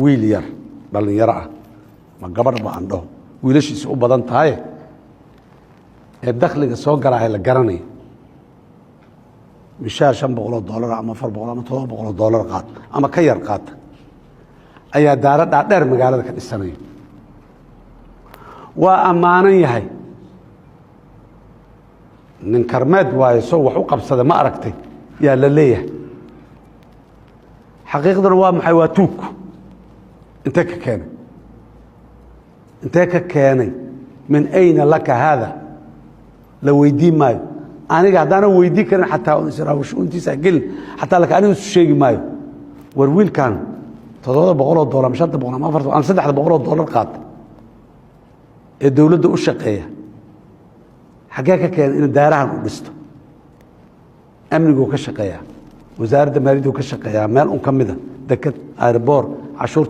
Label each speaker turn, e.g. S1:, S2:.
S1: wiil yar dhalinyaro ah ma gabadh ba aan dhaho wiilashiisa u badan tahay ee dakhliga soo galaya la garanayo mishaar $500 ama $400 ama $700 qaad ama ka yar qaad ayaa daara dheer magaalada ka dhisanaya waa amaanan yahay nin karmeed waayo soo wax u qabsada ma aragtay yaa la leeyahay xaqiiqdana waa maxay waa tuug انت ككاني من اين لك هذا لو ويدي ماي انا قاعد انا ويدي كان حتى وش انت سجل حتى لك انا شيء ماي والويل كان $700 مش $400 ما فرض انا $600 قاط الدوله وشقيه حقاك كان ان دارها ودستو امنيغو كشقيا وزاره الماليه كشقيا مال ان كميده دكت ايربور عاشورته